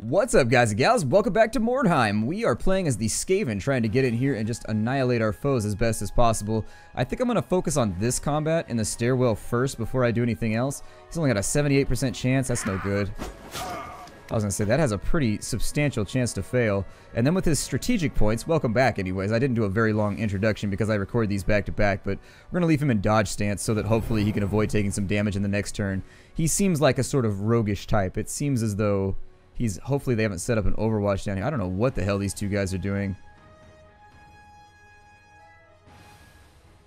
What's up, guys and gals? Welcome back to Mordheim. We are playing as the Skaven, trying to get in here and just annihilate our foes as best as possible. I think I'm going to focus on this combat in the stairwell first before I do anything else. He's only got a 78% chance. That's no good. I was going to say, that has a pretty substantial chance to fail. And then with his strategic points, welcome back anyways. I didn't do a very long introduction because I record these back to back, but we're going to leave him in dodge stance so that hopefully he can avoid taking some damage in the next turn. He seems like a sort of roguish type. It seems as though hopefully they haven't set up an Overwatch down here. I don't know what the hell these two guys are doing.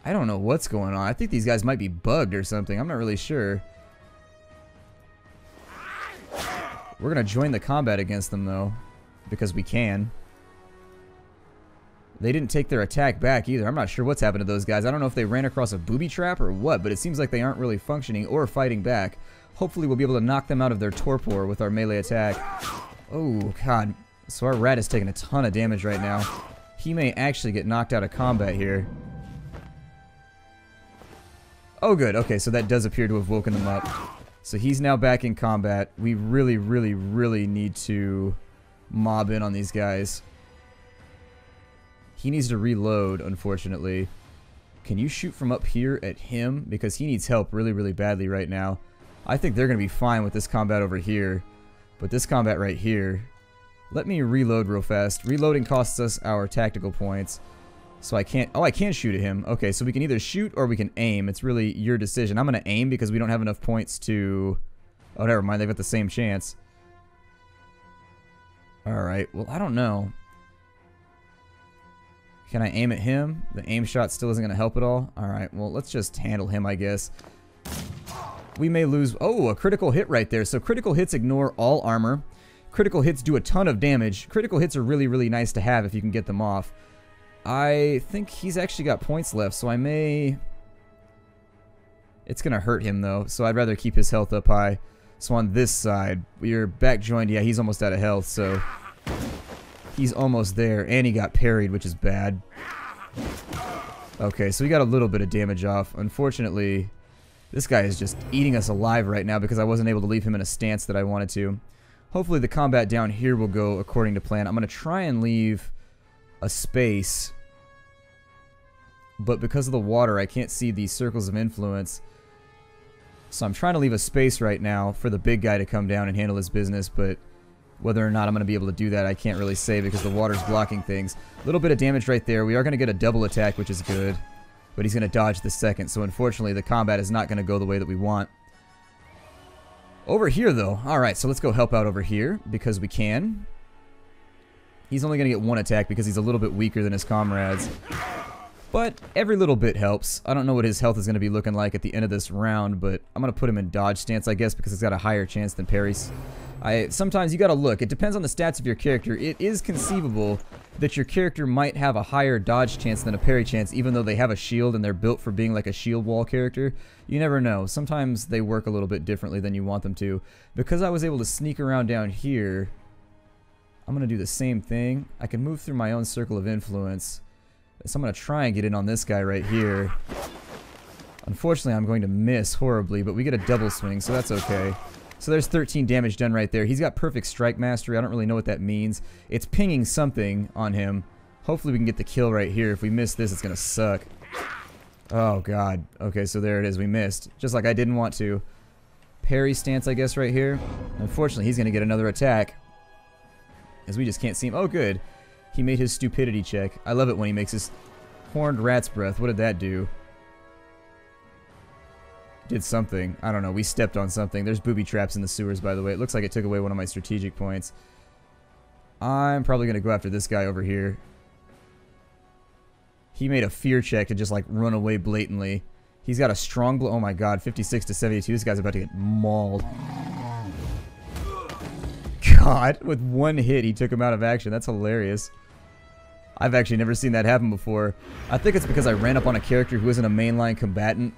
I don't know what's going on. I think these guys might be bugged or something. I'm not really sure. We're going to join the combat against them, though, because we can. They didn't take their attack back either. I'm not sure what's happened to those guys. I don't know if they ran across a booby trap or what, but it seems like they aren't really functioning or fighting back. Hopefully we'll be able to knock them out of their torpor with our melee attack. Oh, God. So our rat is taking a ton of damage right now. He may actually get knocked out of combat here. Oh, good. Okay, so that does appear to have woken them up. So he's now back in combat. We really, really, really need to mob in on these guys. He needs to reload, unfortunately. Can you shoot from up here at him? Because he needs help really, really badly right now. I think they're going to be fine with this combat over here. But this combat right here... Let me reload real fast. Reloading costs us our tactical points. So I can't... Oh, I can shoot at him. Okay, so we can either shoot or we can aim. It's really your decision. I'm going to aim because we don't have enough points to... Oh, never mind. They've got the same chance. Alright. Well, I don't know. Can I aim at him? The aim shot still isn't going to help at all. Alright, well, let's just handle him, I guess. We may lose... Oh, a critical hit right there. So critical hits ignore all armor. Critical hits do a ton of damage. Critical hits are really, really nice to have if you can get them off. I think he's actually got points left, so I may... It's going to hurt him, though, so I'd rather keep his health up high. So on this side, we're back joined. Yeah, he's almost out of health, so... He's almost there, and he got parried, which is bad. Okay, so we got a little bit of damage off. Unfortunately... This guy is just eating us alive right now because I wasn't able to leave him in a stance that I wanted to. Hopefully the combat down here will go according to plan. I'm going to try and leave a space. But because of the water, I can't see these circles of influence. So I'm trying to leave a space right now for the big guy to come down and handle his business. But whether or not I'm going to be able to do that, I can't really say because the water's blocking things. A little bit of damage right there. We are going to get a double attack, which is good. But he's going to dodge the second, so unfortunately the combat is not going to go the way that we want. Over here, though. Alright, so let's go help out over here, because we can. He's only going to get one attack because he's a little bit weaker than his comrades. But every little bit helps. I don't know what his health is going to be looking like at the end of this round, but I'm going to put him in dodge stance, I guess, because it's got a higher chance than parries. Sometimes you got to look. It depends on the stats of your character. It is conceivable that your character might have a higher dodge chance than a parry chance, even though they have a shield and they're built for being like a shield wall character. You never know. Sometimes they work a little bit differently than you want them to. Because I was able to sneak around down here, I'm going to do the same thing. I can move through my own circle of influence. So I'm going to try and get in on this guy right here. Unfortunately, I'm going to miss horribly, but we get a double swing, so that's okay. So there's 13 damage done right there. He's got perfect strike mastery. I don't really know what that means. It's pinging something on him. Hopefully we can get the kill right here. If we miss this, it's going to suck. Oh, God. Okay, so there it is. We missed. Just like I didn't want to. Parry stance, I guess, right here. Unfortunately, he's going to get another attack. As we just can't see him. Oh, good. He made his stupidity check. I love it when he makes his horned rat's breath. What did that do? Did something. I don't know. We stepped on something. There's booby traps in the sewers, by the way. It looks like it took away one of my strategic points. I'm probably going to go after this guy over here. He made a fear check to just like run away blatantly. He's got a strong blow. Oh my God, 56 to 72. This guy's about to get mauled. God, with one hit, he took him out of action. That's hilarious. I've actually never seen that happen before. I think it's because I ran up on a character who isn't a mainline combatant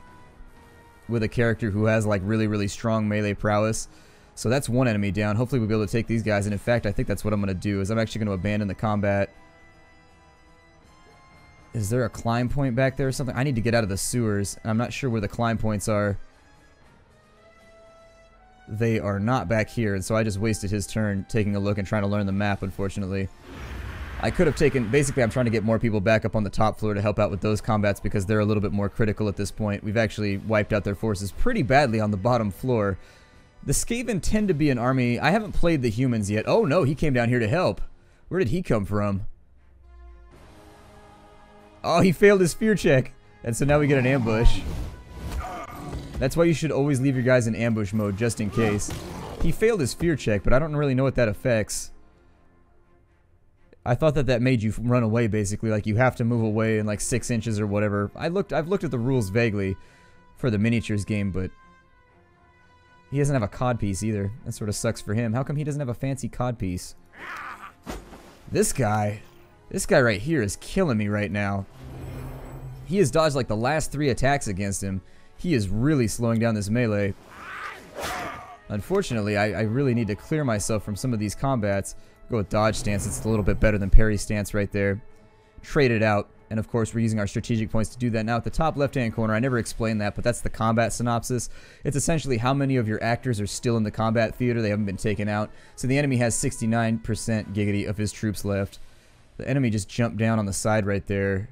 with a character who has like really, really strong melee prowess. So that's one enemy down. Hopefully we'll be able to take these guys. And in fact, I think that's what I'm going to do is I'm actually going to abandon the combat. Is there a climb point back there or something? I need to get out of the sewers. I'm not sure where the climb points are. they are not back here, and so I just wasted his turn taking a look and trying to learn the map, unfortunately. I could have taken... Basically, I'm trying to get more people back up on the top floor to help out with those combats because they're a little bit more critical at this point. We've actually wiped out their forces pretty badly on the bottom floor. The Skaven tend to be an army... I haven't played the humans yet. Oh, no, he came down here to help. Where did he come from? Oh, he failed his fear check. And so now we get an ambush. That's why you should always leave your guys in ambush mode, just in case. He failed his fear check, but I don't really know what that affects. I thought that that made you run away, basically. Like, you have to move away in, like, 6 inches or whatever. I've looked at the rules vaguely for the miniatures game, but... he doesn't have a codpiece either. That sort of sucks for him. How come he doesn't have a fancy codpiece? This guy right here is killing me right now. He has dodged, like, the last 3 attacks against him. He is really slowing down this melee. Unfortunately, I really need to clear myself from some of these combats. Go with dodge stance. It's a little bit better than parry stance right there. Trade it out. And of course, we're using our strategic points to do that. Now, at the top left-hand corner, I never explained that, but that's the combat synopsis. It's essentially how many of your actors are still in the combat theater. They haven't been taken out. So the enemy has 69% giggity of his troops left. The enemy just jumped down on the side right there.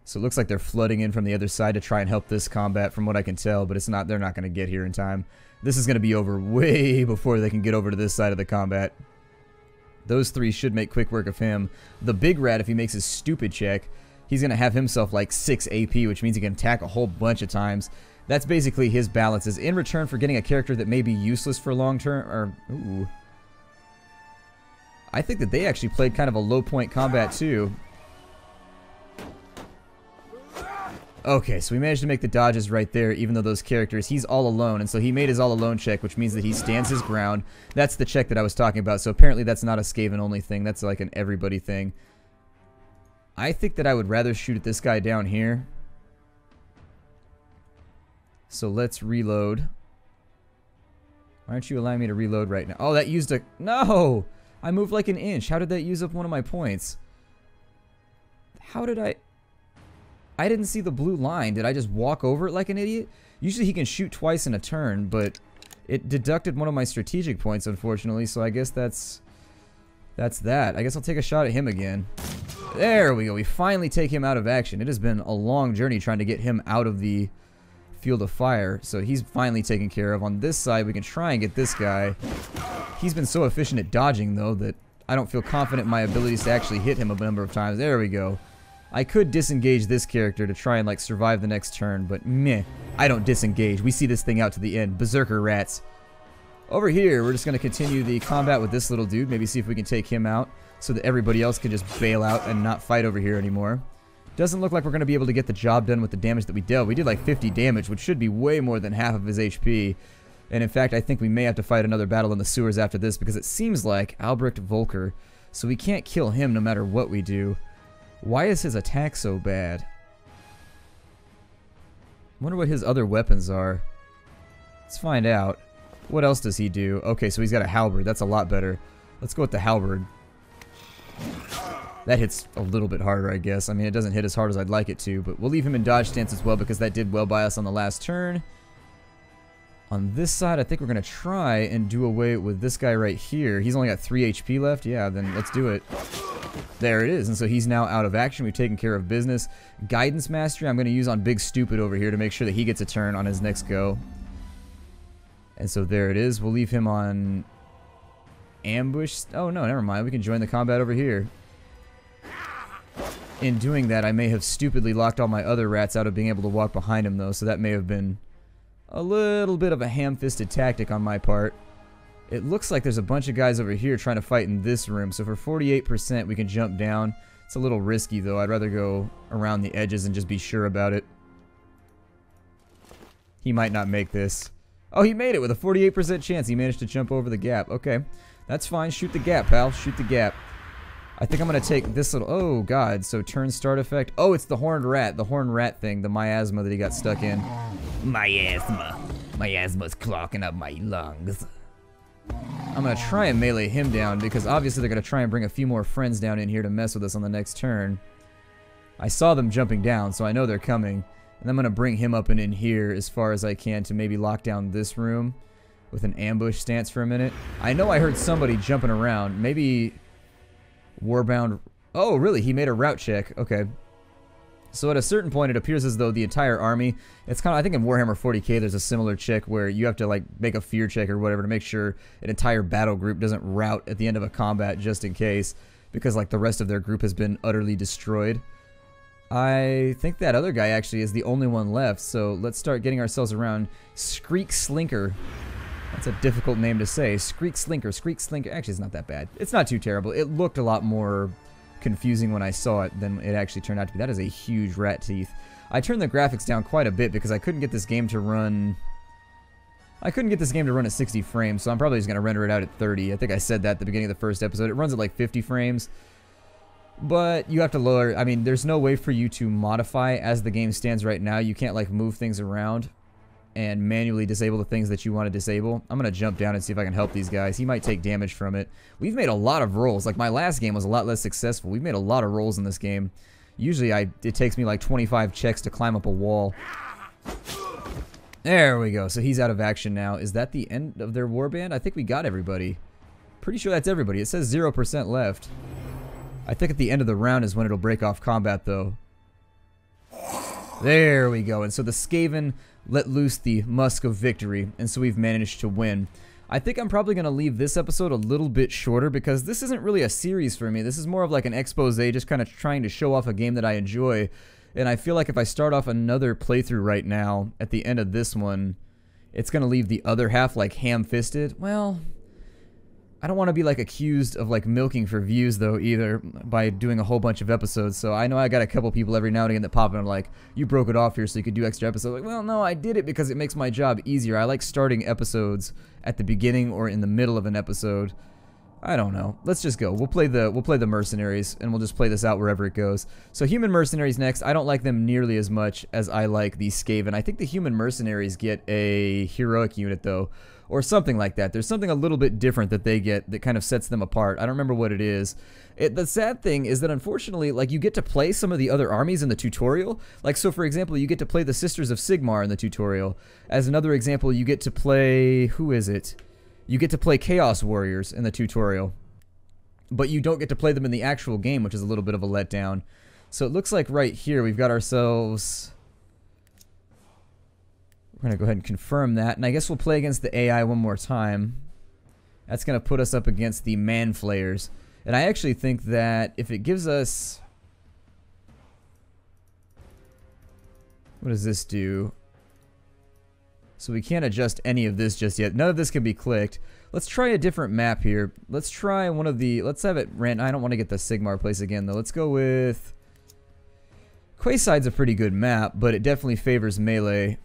So it looks like they're flooding in from the other side to try and help this combat from what I can tell, but it's not. They're not going to get here in time. This is going to be over way before they can get over to this side of the combat. Those 3 should make quick work of him. The big rat, if he makes his stupid check, he's going to have himself like 6 AP, which means he can attack a whole bunch of times. That's basically his balances. In return for getting a character that may be useless for long term, or... ooh. I think that they actually played kind of a low point combat too. Okay, so we managed to make the dodges right there, even though those characters, he's all alone, and so he made his all alone check, which means that he stands his ground. That's the check that I was talking about, so apparently that's not a Skaven only thing, that's like an everybody thing. I think that I would rather shoot at this guy down here. So let's reload. Why aren't you allowing me to reload right now? Oh, that used a... no! I moved like an inch. How did that use up one of my points? How did I didn't see the blue line. Did I just walk over it like an idiot? Usually he can shoot twice in a turn, but it deducted one of my strategic points, unfortunately, so I guess that's that. I guess I'll take a shot at him again. There we go. We finally take him out of action. It has been a long journey trying to get him out of the field of fire, so he's finally taken care of. On this side, we can try and get this guy. He's been so efficient at dodging, though, that I don't feel confident in my abilities to actually hit him a number of times. There we go. I could disengage this character to try and like survive the next turn, but meh, I don't disengage. We see this thing out to the end. Berserker rats. Over here, we're just going to continue the combat with this little dude. Maybe see if we can take him out so that everybody else can just bail out and not fight over here anymore. Doesn't look like we're going to be able to get the job done with the damage that we dealt. We did like 50 damage, which should be way more than half of his HP. And in fact, I think we may have to fight another battle in the sewers after this because it seems like Albrecht Volker. So we can't kill him no matter what we do. Why is his attack so bad? Wonder what his other weapons are. Let's find out. What else does he do? Okay, so he's got a halberd. That's a lot better. Let's go with the halberd. That hits a little bit harder, I guess. I mean, it doesn't hit as hard as I'd like it to, but we'll leave him in dodge stance as well because that did well by us on the last turn. On this side, I think we're going to try and do away with this guy right here. He's only got 3 HP left. Yeah, then let's do it. There it is, and so he's now out of action. We've taken care of business. Guidance Mastery I'm going to use on Big Stupid over here to make sure that he gets a turn on his next go. And so there it is. We'll leave him on ambush. Oh no, never mind. We can join the combat over here. In doing that, I may have stupidly locked all my other rats out of being able to walk behind him, though, so that may have been a little bit of a ham-fisted tactic on my part. It looks like there's a bunch of guys over here trying to fight in this room, so for 48% we can jump down. It's a little risky, though. I'd rather go around the edges and just be sure about it. He might not make this. Oh, he made it with a 48% chance. He managed to jump over the gap. Okay, that's fine. Shoot the gap, pal. Shoot the gap. I think I'm going to take this little... oh, God. So turn start effect. Oh, it's the horned rat. The horned rat thing. The miasma that he got stuck in. Miasma. Miasma's clogging up my lungs. I'm going to try and melee him down because obviously they're going to try and bring a few more friends down in here to mess with us on the next turn. I saw them jumping down, so I know they're coming. And I'm going to bring him up and in here as far as I can to maybe lock down this room. with an ambush stance for a minute. I know I heard somebody jumping around. Maybe Warbound. Oh, really? He made a route check. Okay. So at a certain point, it appears as though the entire army, it's kind of, I think in Warhammer 40k, there's a similar check where you have to like make a fear check or whatever to make sure an entire battle group doesn't rout at the end of a combat just in case, because like the rest of their group has been utterly destroyed. I think that other guy actually is the only one left, so let's start getting ourselves around. Skreek Slinker. That's a difficult name to say. Skreek Slinker. Skreek Slinker. Actually, it's not that bad. It's not too terrible. It looked a lot more confusing when I saw it than it actually turned out to be. That is a huge rat teeth. I turned the graphics down quite a bit because I couldn't get this game to run. I couldn't get this game to run at 60 frames, so I'm probably just going to render it out at 30. I think I said that at the beginning of the first episode. It runs at like 50 frames. But you have to lower, I mean, there's no way for you to modify as the game stands right now. You can't like move things around and manually disable the things that you want to disable. I'm going to jump down and see if I can help these guys. He might take damage from it. We've made a lot of rolls. Like my last game was a lot less successful. We've made a lot of rolls in this game. Usually it takes me like 25 checks to climb up a wall. There we go. So he's out of action now. Is that the end of their warband? I think we got everybody. Pretty sure that's everybody. It says 0% left. I think at the end of the round is when it'll break off combat, though. There we go. And so the Skaven let loose the Musk of Victory, and so we've managed to win. I think I'm probably going to leave this episode a little bit shorter because this isn't really a series for me. This is more of like an expose, just kind of trying to show off a game that I enjoy. And I feel like if I start off another playthrough right now, at the end of this one, it's going to leave the other half like ham-fisted. Well, I don't want to be like accused of like milking for views though either by doing a whole bunch of episodes. So I know I got a couple people every now and again that pop in and like, you broke it off here so you could do extra episodes. Like, well, no, I did it because it makes my job easier. I like starting episodes at the beginning or in the middle of an episode. I don't know. Let's just go. We'll play the mercenaries and we'll just play this out wherever it goes. So human mercenaries next. I don't like them nearly as much as I like the Skaven. I think the human mercenaries get a heroic unit though, or something like that. There's something a little bit different that they get that kind of sets them apart. I don't remember what it is. The sad thing is that unfortunately, like, you get to play some of the other armies in the tutorial. Like, so for example, you get to play the Sisters of Sigmar in the tutorial. As another example, you get to play, who is it? You get to play Chaos Warriors in the tutorial. But you don't get to play them in the actual game, which is a little bit of a letdown. So it looks like right here we've got ourselves... We're going to go ahead and confirm that. And I guess we'll play against the AI one more time. That's going to put us up against the Man-Flayers. And I actually think that if it gives us... What does this do? So we can't adjust any of this just yet. None of this can be clicked. Let's try a different map here. Let's try one of the... Let's have it ran... I don't want to get the Sigmar place again, though. Let's go with... Quayside's a pretty good map, but it definitely favors melee.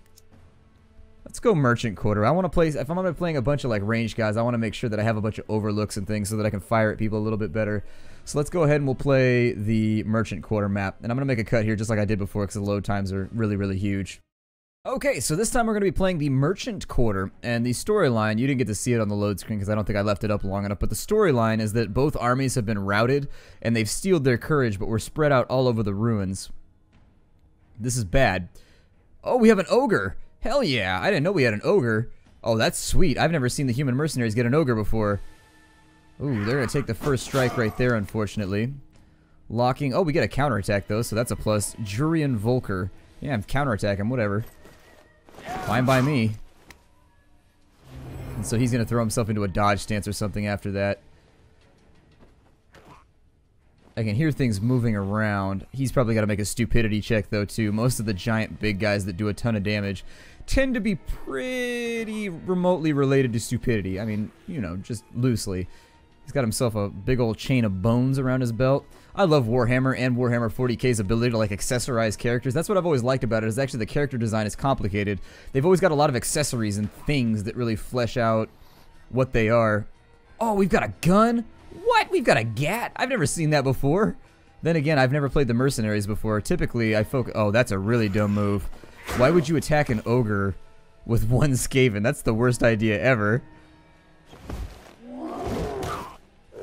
Let's go Merchant Quarter. I want to play, if I'm going to be playing a bunch of like ranged guys, I want to make sure that I have a bunch of overlooks and things so that I can fire at people a little bit better. So let's go ahead and we'll play the Merchant Quarter map. And I'm going to make a cut here just like I did before because the load times are really, really huge. Okay, so this time we're going to be playing the Merchant Quarter. And the storyline, you didn't get to see it on the load screen because I don't think I left it up long enough. But the storyline is that both armies have been routed and they've steeled their courage, but we're spread out all over the ruins. This is bad. Oh, we have an ogre. Hell yeah, I didn't know we had an ogre. Oh, that's sweet. I've never seen the human mercenaries get an ogre before. Ooh, they're going to take the first strike right there, unfortunately. Locking. Oh, we get a counterattack, though, so that's a plus. Jurian Volker. Yeah, counterattack him, whatever. Fine by me. And so he's going to throw himself into a dodge stance or something after that. I can hear things moving around. He's probably got to make a stupidity check, though, too. Most of the giant big guys that do a ton of damage tend to be pretty remotely related to stupidity. I mean, you know, just loosely. He's got himself a big old chain of bones around his belt. I love Warhammer and Warhammer 40k's ability to, like, accessorize characters. That's what I've always liked about it, is actually the character design is complicated. They've always got a lot of accessories and things that really flesh out what they are. Oh, we've got a gun? What? We've got a gat? I've never seen that before. Then again, I've never played the mercenaries before. Typically, I focus... Oh, that's a really dumb move. Why would you attack an ogre with one Skaven? That's the worst idea ever.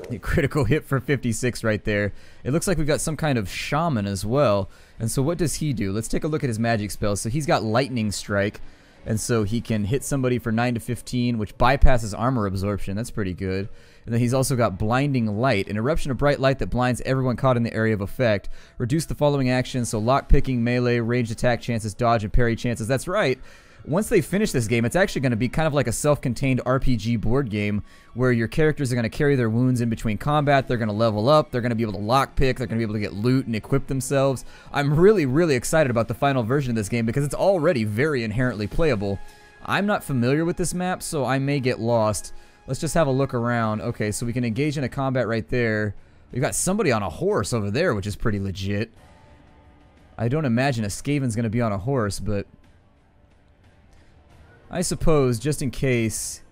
A critical hit for 56 right there. It looks like we've got some kind of shaman as well. And so what does he do? Let's take a look at his magic spells. So he's got lightning strike. And so he can hit somebody for 9 to 15, which bypasses armor absorption. That's pretty good. And then he's also got blinding light, an eruption of bright light that blinds everyone caught in the area of effect. Reduce the following actions, so lock picking, melee, ranged attack chances, dodge and parry chances. That's right. Once they finish this game, it's actually going to be kind of like a self-contained RPG board game where your characters are going to carry their wounds in between combat. They're going to level up. They're going to be able to lockpick. They're going to be able to get loot and equip themselves. I'm really, really excited about the final version of this game because it's already very inherently playable. I'm not familiar with this map, so I may get lost. Let's just have a look around. Okay, so we can engage in a combat right there. We've got somebody on a horse over there, which is pretty legit. I don't imagine a Skaven's going to be on a horse, but I suppose, just in case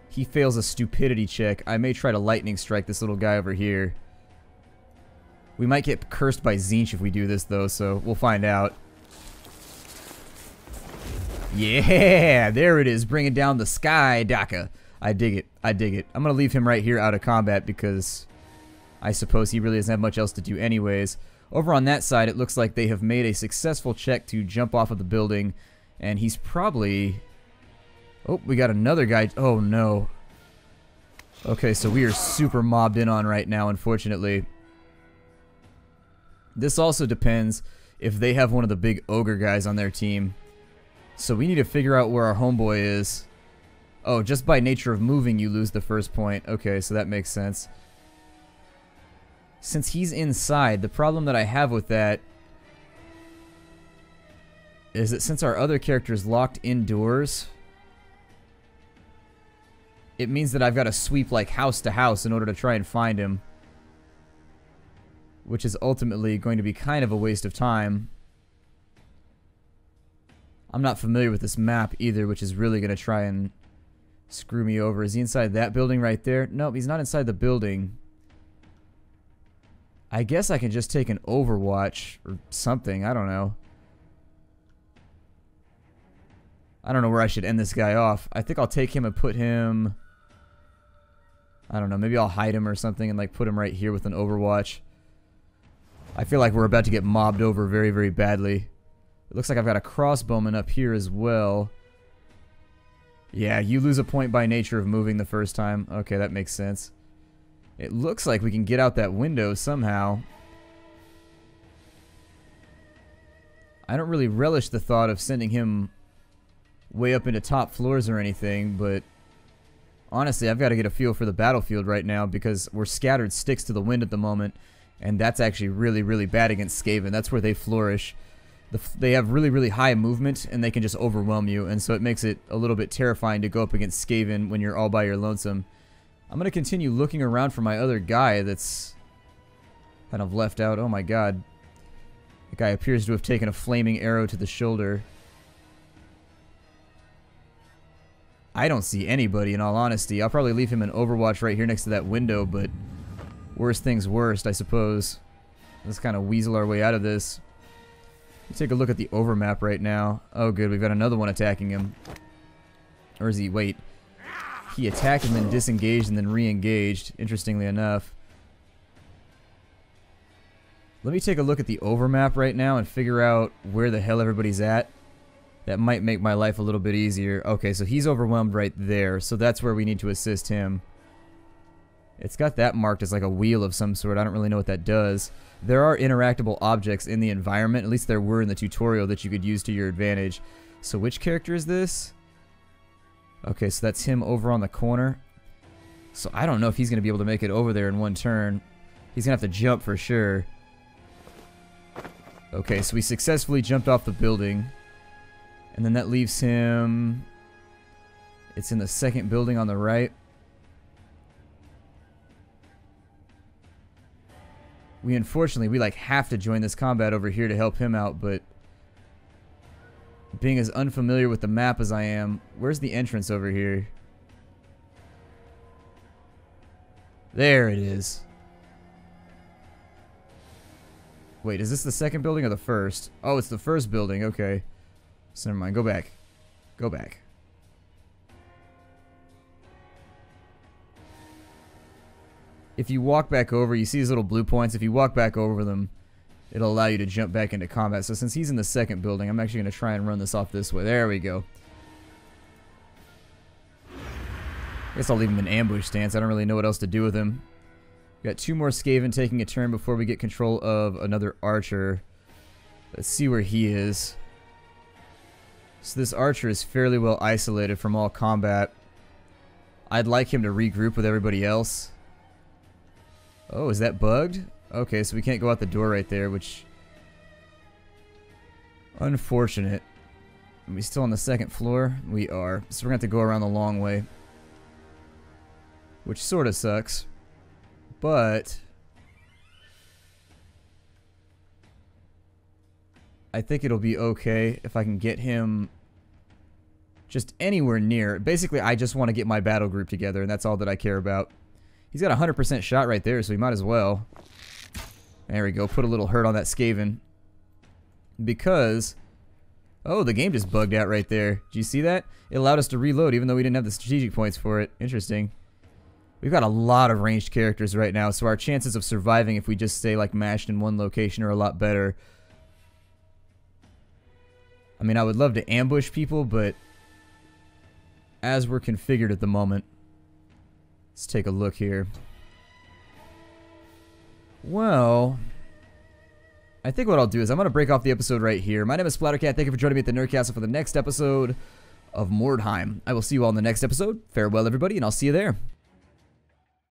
he fails a stupidity check, I may try to lightning strike this little guy over here. We might get cursed by Tzeentch if we do this, though, so we'll find out. Yeah, there it is, bringing down the sky, Daka. I dig it. I dig it. I'm going to leave him right here out of combat because I suppose he really doesn't have much else to do anyways. Over on that side, it looks like they have made a successful check to jump off of the building, and he's probably... Oh, we got another guy. Oh, no. Okay, so we are super mobbed in on right now, unfortunately. This also depends if they have one of the big ogre guys on their team. So we need to figure out where our homeboy is. Oh, just by nature of moving, you lose the first point. Okay, so that makes sense. Since he's inside, the problem that I have with that is that since our other character is locked indoors, it means that I've got to sweep like house to house in order to try and find him, which is ultimately going to be kind of a waste of time. I'm not familiar with this map either, which is really going to try and screw me over. Is he inside that building right there? Nope, he's not inside the building. I guess I can just take an overwatch or something. I don't know. I don't know where I should end this guy off. I think I'll take him and put him... I don't know, maybe I'll hide him or something and like put him right here with an overwatch. I feel like we're about to get mobbed over very, very badly. It looks like I've got a crossbowman up here as well. Yeah, you lose a point by nature of moving the first time. Okay, that makes sense. It looks like we can get out that window somehow. I don't really relish the thought of sending him way up into top floors or anything, but honestly, I've got to get a feel for the battlefield right now because we're scattered sticks to the wind at the moment, and that's actually really, really bad against Skaven. That's where they flourish. They have really, really high movement, and they can just overwhelm you, and so it makes it a little bit terrifying to go up against Skaven when you're all by your lonesome. I'm going to continue looking around for my other guy that's kind of left out. Oh my god. The guy appears to have taken a flaming arrow to the shoulder. I don't see anybody, in all honesty. I'll probably leave him in Overwatch right here next to that window, but worst things worst, I suppose. Let's kind of weasel our way out of this. Let's take a look at the overmap right now. Oh good, we've got another one attacking him. Or is he... Wait. He attacked and then disengaged and then re-engaged, interestingly enough. Let me take a look at the overmap right now and figure out where the hell everybody's at. That might make my life a little bit easier. Okay, so he's overwhelmed right there, so that's where we need to assist him. It's got that marked as like a wheel of some sort. I don't really know what that does. There are interactable objects in the environment, at least there were in the tutorial, that you could use to your advantage. So which character is this? Okay, so that's him over on the corner. So I don't know if he's going to be able to make it over there in one turn. He's going to have to jump for sure. Okay, so we successfully jumped off the building. And then that leaves him... It's in the second building on the right. We unfortunately, like have to join this combat over here to help him out, but being as unfamiliar with the map as I am, where's the entrance over here? There it is. Wait, is this the second building or the first? Oh, it's the first building, okay. So never mind, go back. Go back. If you walk back over, you see these little blue points. If you walk back over them, it'll allow you to jump back into combat. So since he's in the second building, I'm actually going to try and run this off this way. There we go. I guess I'll leave him in ambush stance. I don't really know what else to do with him. We've got 2 more Skaven taking a turn before we get control of another archer. Let's see where he is. So this archer is fairly well isolated from all combat. I'd like him to regroup with everybody else. Oh, is that bugged? Okay, so we can't go out the door right there, which... unfortunate. Are we still on the second floor? We are. So we're going to have to go around the long way. Which sort of sucks. But... I think it'll be okay if I can get him just anywhere near. Basically, I just want to get my battle group together, and that's all that I care about. He's got a 100% shot right there, so he might as well. There we go. Put a little hurt on that Skaven. Because... oh, the game just bugged out right there. Did you see that? It allowed us to reload even though we didn't have the strategic points for it. Interesting. We've got a lot of ranged characters right now, so our chances of surviving if we just stay like mashed in one location are a lot better. I mean, I would love to ambush people, but as we're configured at the moment, let's take a look here. Well, I think what I'll do is I'm going to break off the episode right here. My name is Splattercat. Thank you for joining me at the Nerdcastle for the next episode of Mordheim. I will see you all in the next episode. Farewell, everybody, and I'll see you there.